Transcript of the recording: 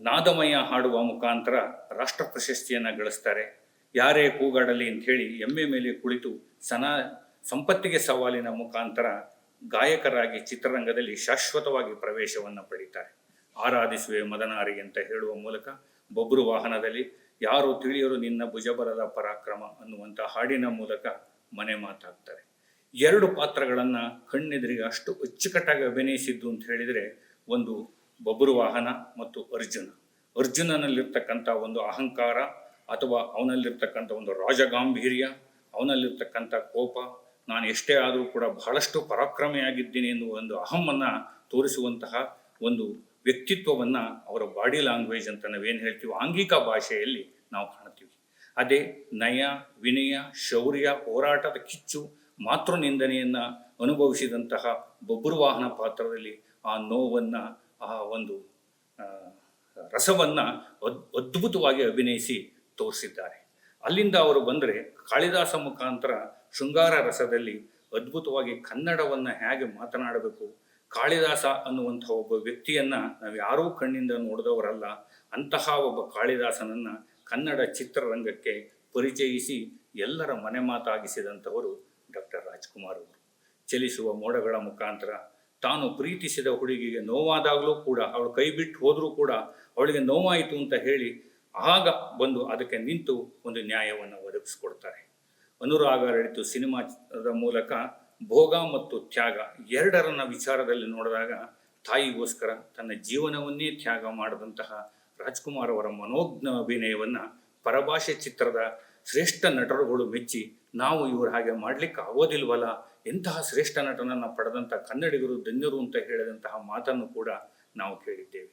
ನಾದಮಯ ಹಾಡುವ ಮುಖಾಂತರ ರಾಷ್ಟ್ರ ಪ್ರಶಸ್ತಿಯನ್ನು ಗಳಿಸ್ತಾರೆ. ಯಾರೇ ಕೂಗಾಡಲಿ ಅಂಥೇಳಿ ಎಮ್ಮೆ ಮೇಲೆ ಕುಳಿತು ಸಂಪತ್ತಿಗೆ ಸವಾಲಿನ ಮುಖಾಂತರ ಗಾಯಕರಾಗಿ ಚಿತ್ರರಂಗದಲ್ಲಿ ಶಾಶ್ವತವಾಗಿ ಪ್ರವೇಶವನ್ನು ಪಡೀತಾರೆ. ಆರಾಧಿಸುವೆ ಮದನಾರಿ ಅಂತ ಹೇಳುವ ಮೂಲಕ ಬೊಬ್ರು ವಾಹನದಲ್ಲಿ ಯಾರು ತಿಳಿಯರು ನಿನ್ನ ಭುಜಬಲದ ಪರಾಕ್ರಮ ಅನ್ನುವಂಥ ಹಾಡಿನ ಮೂಲಕ ಮನೆ ಮಾತಾಗ್ತಾರೆ. 2 ಪಾತ್ರಗಳನ್ನು ಕಣ್ಣೆದುರಿಗೆ ಅಷ್ಟು ಅಚ್ಚುಕಟ್ಟಾಗಿ ಅಭಿನಯಿಸಿದ್ದು ಅಂತ ಹೇಳಿದರೆ, ಒಂದು ಬೊಬ್ರು ವಾಹನ ಮತ್ತು ಅರ್ಜುನನಲ್ಲಿರ್ತಕ್ಕಂಥ ಒಂದು ಅಹಂಕಾರ ಅಥವಾ ಅವನಲ್ಲಿರ್ತಕ್ಕಂಥ ಒಂದು ರಾಜಗಾಂಭೀರ್ಯ, ಅವನಲ್ಲಿರ್ತಕ್ಕಂಥ ಕೋಪ, ನಾನು ಎಷ್ಟೇ ಆದರೂ ಕೂಡ ಬಹಳಷ್ಟು ಪರಾಕ್ರಮಿಯಾಗಿದ್ದೀನಿ ಎನ್ನುವ ಒಂದು ಅಹಮ್ಮನ್ನು ತೋರಿಸುವಂತಹ ಒಂದು ವ್ಯಕ್ತಿತ್ವವನ್ನು ಅವರ ಬಾಡಿ ಲ್ಯಾಂಗ್ವೇಜ್ ಅಂತ ನಾವೇನು ಹೇಳ್ತೀವಿ ಆಂಗಿಕ ಭಾಷೆಯಲ್ಲಿ ನಾವು ಕಾಣ್ತೀವಿ. ಅದೇ ನಯ, ವಿನಯ, ಶೌರ್ಯ, ಹೋರಾಟದ ಕಿಚ್ಚು, ಮಾತೃ ನಿಂದನೆಯನ್ನು ಅನುಭವಿಸಿದಂತಹ ಬೊಬ್ರು ವಾಹನ ಪಾತ್ರದಲ್ಲಿ ಆ ನೋವನ್ನು, ಆ ಒಂದು ರಸವನ್ನು ಅದ್ಭುತವಾಗಿ ಅಭಿನಯಿಸಿ ತೋರಿಸಿದ್ದಾರೆ. ಅಲ್ಲಿಂದ ಅವರು ಬಂದರೆ ಕಾಳಿದಾಸ ಮುಖಾಂತರ ಶೃಂಗಾರ ರಸದಲ್ಲಿ ಅದ್ಭುತವಾಗಿ ಕನ್ನಡವನ್ನು ಹೇಗೆ ಮಾತನಾಡಬೇಕು, ಕಾಳಿದಾಸ ಅನ್ನುವಂಥ ಒಬ್ಬ ವ್ಯಕ್ತಿಯನ್ನು ನಾವು ಯಾರೂ ಕಣ್ಣಿಂದ ನೋಡಿದವರಲ್ಲ, ಅಂತಹ ಒಬ್ಬ ಕಾಳಿದಾಸನನ್ನು ಕನ್ನಡ ಚಿತ್ರರಂಗಕ್ಕೆ ಪರಿಚಯಿಸಿ ಎಲ್ಲರ ಮನೆ ಮಾತಾಗಿಸಿದಂಥವರು ಡಾಕ್ಟರ್ ರಾಜ್ಕುಮಾರ್ ಅವರು. ಚಲಿಸುವ ಮೋಡಗಳ ಮುಖಾಂತರ ತಾನು ಪ್ರೀತಿಸಿದ ಹುಡುಗಿಗೆ ನೋವಾದಾಗಲೂ ಕೂಡ, ಅವಳು ಕೈ ಬಿಟ್ಟು ಹೋದರೂ ಕೂಡ ಅವಳಿಗೆ ನೋವಾಯಿತು ಅಂತ ಹೇಳಿ ಆಗ ಬಂದು ಅದಕ್ಕೆ ನಿಂತು ಒಂದು ನ್ಯಾಯವನ್ನು ಒದಗಿಸ್ಕೊಡ್ತಾರೆ. ಅನುರಾಗಾರಿತು ಸಿನಿಮಾದ ಮೂಲಕ ಭೋಗ ಮತ್ತು ತ್ಯಾಗ ಎರಡರನ್ನ ವಿಚಾರದಲ್ಲಿ ನೋಡಿದಾಗ ತಾಯಿಗೋಸ್ಕರ ತನ್ನ ಜೀವನವನ್ನೇ ತ್ಯಾಗ ಮಾಡಿದಂತಹ ರಾಜ್ಕುಮಾರ್ ಅವರ ಮನೋಜ್ಞ ಅಭಿನಯವನ್ನು ಪರಭಾಷೆ ಚಿತ್ರದ ಶ್ರೇಷ್ಠ ನಟರುಗಳು ಮೆಚ್ಚಿ, ನಾವು ಇವರು ಹಾಗೆ ಮಾಡಲಿಕ್ಕೆ ಆಗೋದಿಲ್ವಲ್ಲ, ಎಂತಹ ಶ್ರೇಷ್ಠ ನಟನನ್ನು ಪಡೆದಂಥ ಕನ್ನಡಿಗರು ಧನ್ಯರು ಅಂತ ಹೇಳಿದಂತಹ ಮಾತನ್ನು ಕೂಡ ನಾವು ಕೇಳಿದ್ದೇವೆ.